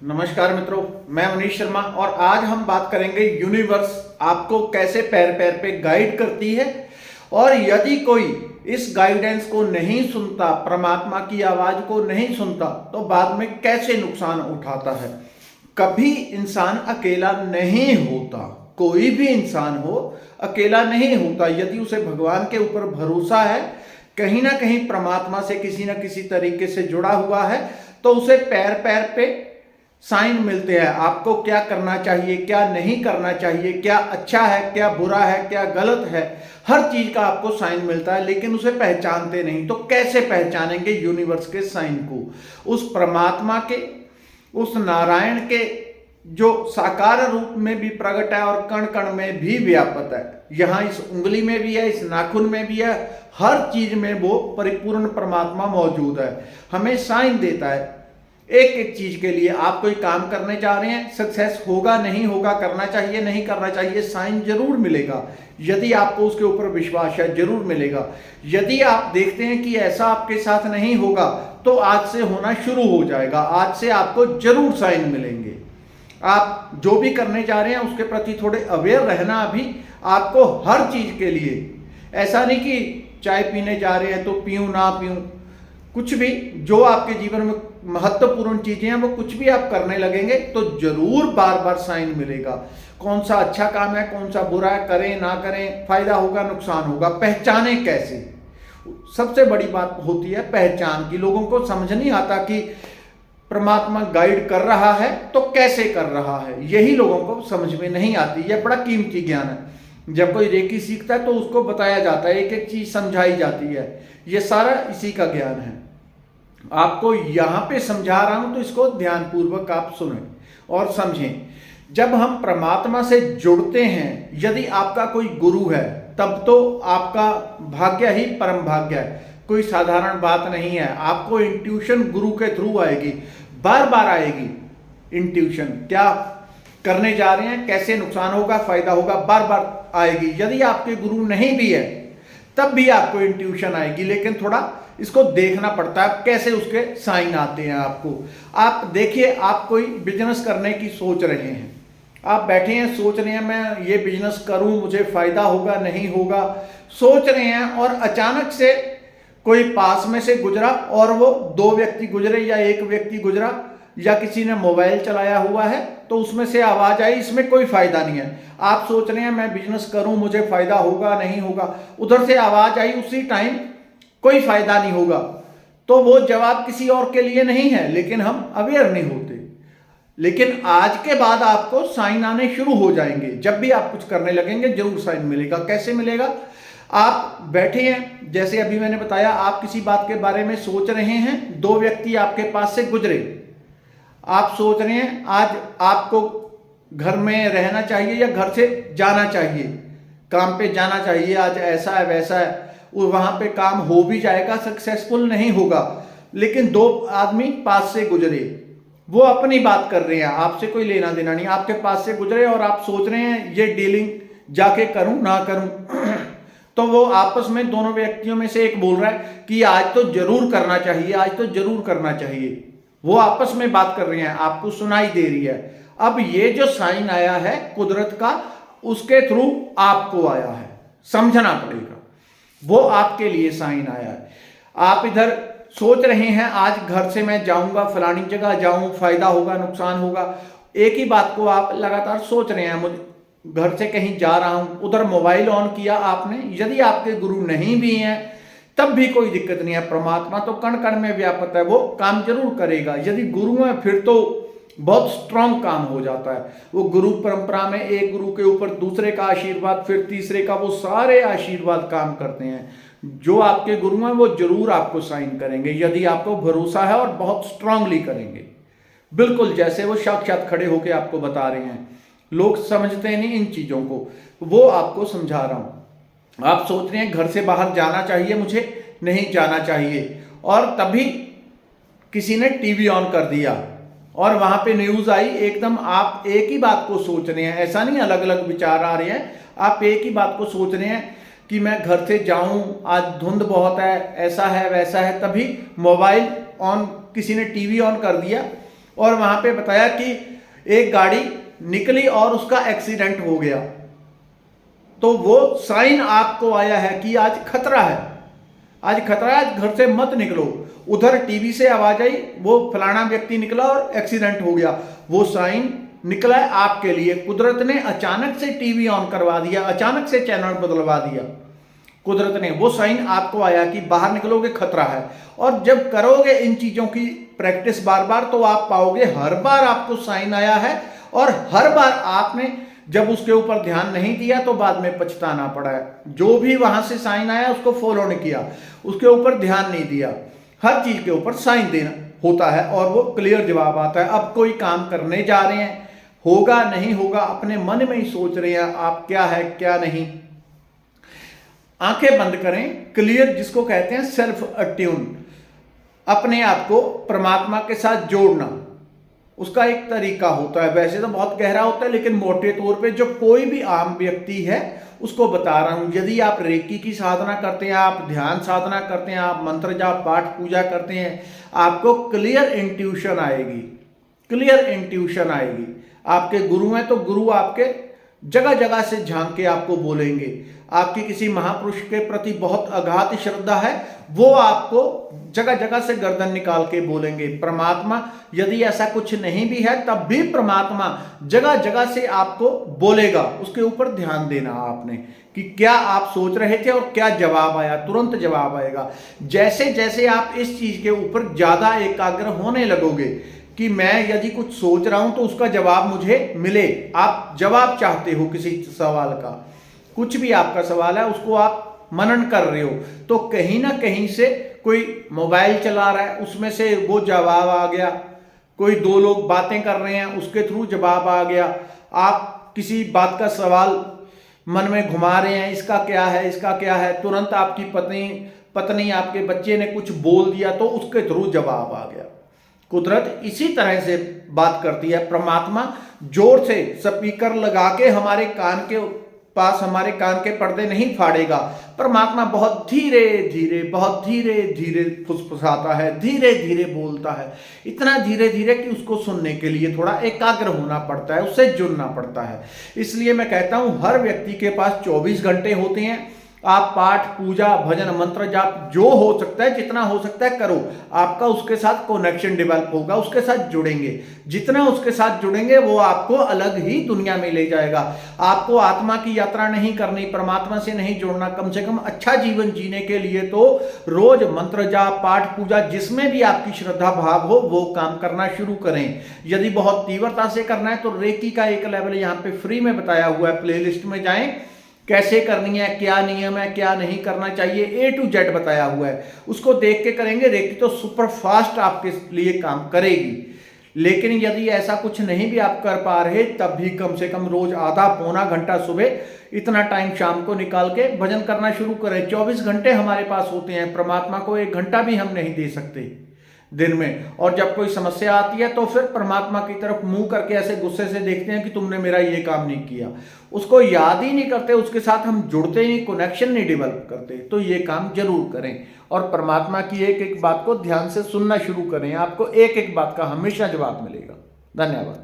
नमस्कार मित्रों, मैं मनीष शर्मा और आज हम बात करेंगे यूनिवर्स आपको कैसे पैर पैर पे गाइड करती है और यदि कोई इस गाइडेंस को नहीं सुनता, परमात्मा की आवाज को नहीं सुनता तो बाद में कैसे नुकसान उठाता है। कभी इंसान अकेला नहीं होता, कोई भी इंसान हो अकेला नहीं होता। यदि उसे भगवान के ऊपर भरोसा है, कहीं ना कहीं परमात्मा से किसी ना किसी तरीके से जुड़ा हुआ है, तो उसे पैर पैर पे साइन मिलते हैं। आपको क्या करना चाहिए, क्या नहीं करना चाहिए, क्या अच्छा है, क्या बुरा है, क्या गलत है, हर चीज का आपको साइन मिलता है, लेकिन उसे पहचानते नहीं। तो कैसे पहचानेंगे यूनिवर्स के साइन को? उस परमात्मा के, उस नारायण के जो साकार रूप में भी प्रकट है और कण कण में भी व्यापक है। यहां इस उंगली में भी है, इस नाखून में भी है, हर चीज में वो परिपूर्ण परमात्मा मौजूद है। हमें साइन देता है एक एक चीज के लिए। आप कोई काम करने जा रहे हैं, सक्सेस होगा नहीं होगा, करना चाहिए नहीं करना चाहिए, साइन जरूर मिलेगा। यदि आपको उसके ऊपर विश्वास है, जरूर मिलेगा। यदि आप देखते हैं कि ऐसा आपके साथ नहीं होगा, तो आज से होना शुरू हो जाएगा। आज से आपको जरूर साइन मिलेंगे। आप जो भी करने जा रहे हैं उसके प्रति थोड़े अवेयर रहना। अभी आपको हर चीज के लिए, ऐसा नहीं कि चाय पीने जा रहे हैं तो पीऊं ना पीऊं, कुछ भी जो आपके जीवन में महत्वपूर्ण चीजें हैं, वो कुछ भी आप करने लगेंगे तो जरूर बार बार साइन मिलेगा। कौन सा अच्छा काम है, कौन सा बुरा है, करें ना करें, फायदा होगा नुकसान होगा, पहचाने कैसे? सबसे बड़ी बात होती है पहचान की। लोगों को समझ नहीं आता कि परमात्मा गाइड कर रहा है तो कैसे कर रहा है, यही लोगों को समझ में नहीं आती। यह बड़ा कीमती ज्ञान है। जब कोई रेकी सीखता है तो उसको बताया जाता है, एक एक चीज समझाई जाती है। यह सारा इसी का ज्ञान है। आपको यहां पे समझा रहा हूं तो इसको ध्यानपूर्वक आप सुनें और समझें। जब हम परमात्मा से जुड़ते हैं, यदि आपका कोई गुरु है, तब तो आपका भाग्य ही परम भाग्य है। कोई साधारण बात नहीं है। आपको इंट्यूशन गुरु के थ्रू आएगी, बार बार आएगी इंट्यूशन। क्या करने जा रहे हैं, कैसे नुकसान होगा, फायदा होगा, बार बार आएगी। यदि आपके गुरु नहीं भी है तब भी आपको इंट्यूशन आएगी, लेकिन थोड़ा इसको देखना पड़ता है कैसे उसके साइन आते हैं आपको। आप देखिए, आप कोई बिजनेस करने की सोच रहे हैं, आप बैठे हैं सोच रहे हैं मैं ये बिजनेस करूं, मुझे फायदा होगा नहीं होगा, सोच रहे हैं, और अचानक से कोई पास में से गुजरा और वो दो व्यक्ति गुजरे या एक व्यक्ति गुजरा या किसी ने मोबाइल चलाया हुआ है, तो उसमें से आवाज आई इसमें कोई फायदा नहीं है। आप सोच रहे हैं मैं बिजनेस करूं, मुझे फायदा होगा नहीं होगा, उधर से आवाज आई उसी टाइम कोई फायदा नहीं होगा, तो वो जवाब किसी और के लिए नहीं है, लेकिन हम अवेयर नहीं होते। लेकिन आज के बाद आपको साइन आने शुरू हो जाएंगे। जब भी आप कुछ करने लगेंगे जरूर साइन मिलेगा। कैसे मिलेगा? आप बैठे हैं, जैसे अभी मैंने बताया, आप किसी बात के बारे में सोच रहे हैं, दो व्यक्ति आपके पास से गुजरे, आप सोच रहे हैं आज आपको घर में रहना चाहिए या घर से जाना चाहिए, काम पे जाना चाहिए, आज ऐसा है वैसा है, वहां पे काम हो भी जाएगा, सक्सेसफुल नहीं होगा, लेकिन दो आदमी पास से गुजरे, वो अपनी बात कर रहे हैं, आपसे कोई लेना देना नहीं, आपके पास से गुजरे और आप सोच रहे हैं ये डीलिंग जाके करूं ना करूं तो वो आपस में दोनों व्यक्तियों में से एक बोल रहा है कि आज तो जरूर करना चाहिए, आज तो जरूर करना चाहिए। वो आपस में बात कर रहे हैं, आपको सुनाई दे रही है। अब ये जो साइन आया है कुदरत का, उसके थ्रू आपको आया है, समझना पड़ेगा। वो आपके लिए साइन आया है। आप इधर सोच रहे हैं आज घर से मैं जाऊंगा, फलानी जगह जाऊं, फायदा होगा नुकसान होगा, एक ही बात को आप लगातार सोच रहे हैं, मुझे घर से कहीं जा रहा हूं, उधर मोबाइल ऑन किया आपने। यदि आपके गुरु नहीं भी हैं तब भी कोई दिक्कत नहीं है। परमात्मा तो कण कण में व्यापक है, वो काम जरूर करेगा। यदि गुरु है फिर तो बहुत स्ट्रांग काम हो जाता है। वो गुरु परंपरा में एक गुरु के ऊपर दूसरे का आशीर्वाद, फिर तीसरे का, वो सारे आशीर्वाद काम करते हैं। जो आपके गुरु हैं वो जरूर आपको साइन करेंगे, यदि आपको भरोसा है, और बहुत स्ट्रांगली करेंगे, बिल्कुल जैसे वो साक्षात खड़े होकर आपको बता रहे हैं। लोग समझते नहीं इन चीजों को, वो आपको समझा रहा हूं। आप सोच रहे हैं घर से बाहर जाना चाहिए, मुझे नहीं जाना चाहिए, और तभी किसी ने टीवी ऑन कर दिया और वहां पे न्यूज आई, एकदम आप एक ही बात को सोच रहे हैं, ऐसा नहीं अलग अलग विचार आ रहे हैं, आप एक ही बात को सोच रहे हैं कि मैं घर से जाऊं, आज धुंध बहुत है, ऐसा है वैसा है, तभी मोबाइल ऑन, किसी ने टीवी ऑन कर दिया और वहां पे बताया कि एक गाड़ी निकली और उसका एक्सीडेंट हो गया, तो वो साइन आपको आया है कि आज खतरा है, आज खतरा है, आज घर से मत निकलो। उधर टीवी से आवाज आई वो फलाना व्यक्ति निकला और एक्सीडेंट हो गया, वो साइन निकला है आपके लिए। कुदरत ने अचानक से टीवी ऑन करवा दिया, अचानक से चैनल बदलवा दिया, कुदरत ने वो साइन आपको आया कि बाहर निकलोगे खतरा है। और जब करोगे इन चीजों की प्रैक्टिस बार बार, तो आप पाओगे हर बार आपको साइन आया है, और हर बार आपने जब उसके ऊपर ध्यान नहीं दिया तो बाद में पछताना पड़ा है। जो भी वहां से साइन आया उसको फॉलो नहीं किया, उसके ऊपर ध्यान नहीं दिया। हर चीज के ऊपर साइन देना होता है और वो क्लियर जवाब आता है। अब कोई काम करने जा रहे हैं, होगा नहीं होगा, अपने मन में ही सोच रहे हैं आप क्या है क्या नहीं। आंखें बंद करें, क्लियर जिसको कहते हैं सेल्फ अट्यून, अपने आप को परमात्मा के साथ जोड़ना, उसका एक तरीका होता है। वैसे तो बहुत गहरा होता है, लेकिन मोटे तौर पे जो कोई भी आम व्यक्ति है उसको बता रहा हूं। यदि आप रेकी की साधना करते हैं, आप ध्यान साधना करते हैं, आप मंत्र जाप पाठ पूजा करते हैं, आपको क्लियर इंट्यूशन आएगी, क्लियर इंट्यूशन आएगी। आपके गुरु हैं तो गुरु आपके जगह जगह से झांक के आपको बोलेंगे। आपकी किसी महापुरुष के प्रति बहुत अगाध श्रद्धा है, वो आपको जगह जगह से गर्दन निकाल के बोलेंगे। परमात्मा यदि ऐसा कुछ नहीं भी है तब भी परमात्मा जगह जगह से आपको बोलेगा। उसके ऊपर ध्यान देना आपने कि क्या आप सोच रहे थे और क्या जवाब आया, तुरंत जवाब आएगा। जैसे जैसे आप इस चीज के ऊपर ज्यादा एकाग्र होने लगोगे कि मैं यदि कुछ सोच रहा हूं तो उसका जवाब मुझे मिले, आप जवाब चाहते हो किसी सवाल का, कुछ भी आपका सवाल है उसको आप मनन कर रहे हो, तो कहीं ना कहीं से कोई मोबाइल चला रहा है उसमें से वो जवाब आ गया, कोई दो लोग बातें कर रहे हैं उसके थ्रू जवाब आ गया, आप किसी बात का सवाल मन में घुमा रहे हैं, इसका क्या है इसका क्या है, तुरंत आपकी पत्नी आपके बच्चे ने कुछ बोल दिया तो उसके थ्रू जवाब आ गया। कुदरत इसी तरह से बात करती है। परमात्मा जोर से स्पीकर लगा के हमारे कान के पास, हमारे कान के पर्दे नहीं फाड़ेगा। परमात्मा बहुत धीरे धीरे, बहुत धीरे धीरे फुसफुसाता है, धीरे धीरे बोलता है, इतना धीरे धीरे कि उसको सुनने के लिए थोड़ा एकाग्र होना पड़ता है, उससे जुड़ना पड़ता है। इसलिए मैं कहता हूं हर व्यक्ति के पास 24 घंटे होते हैं। आप पाठ पूजा भजन मंत्र जाप जो हो सकता है, जितना हो सकता है करो। आपका उसके साथ कनेक्शन डेवलप होगा, उसके साथ जुड़ेंगे, जितना उसके साथ जुड़ेंगे वो आपको अलग ही दुनिया में ले जाएगा। आपको आत्मा की यात्रा नहीं करनी, परमात्मा से नहीं जोड़ना, कम से कम अच्छा जीवन जीने के लिए तो रोज मंत्र जाप पाठ पूजा जिसमें भी आपकी श्रद्धा भाव हो वो काम करना शुरू करें। यदि बहुत तीव्रता से करना है तो रेकी का एक लेवल यहाँ पे फ्री में बताया हुआ है, प्लेलिस्ट में जाएं, कैसे करनी है, क्या नियम है, क्या नहीं करना चाहिए, A to Z बताया हुआ है, उसको देख के करेंगे। रेकी तो सुपर फास्ट आपके लिए काम करेगी। लेकिन यदि ऐसा कुछ नहीं भी आप कर पा रहे तब भी कम से कम रोज आधा पौना घंटा सुबह, इतना टाइम शाम को निकाल के भजन करना शुरू करें। 24 घंटे हमारे पास होते हैं, परमात्मा को 1 घंटा भी हम नहीं दे सकते दिन में। और जब कोई समस्या आती है तो फिर परमात्मा की तरफ मुंह करके ऐसे गुस्से से देखते हैं कि तुमने मेरा ये काम नहीं किया, उसको याद ही नहीं करते, उसके साथ हम जुड़ते ही, कनेक्शन नहीं डेवलप करते। तो ये काम जरूर करें और परमात्मा की एक एक बात को ध्यान से सुनना शुरू करें, आपको एक एक बात का हमेशा जवाब मिलेगा। धन्यवाद।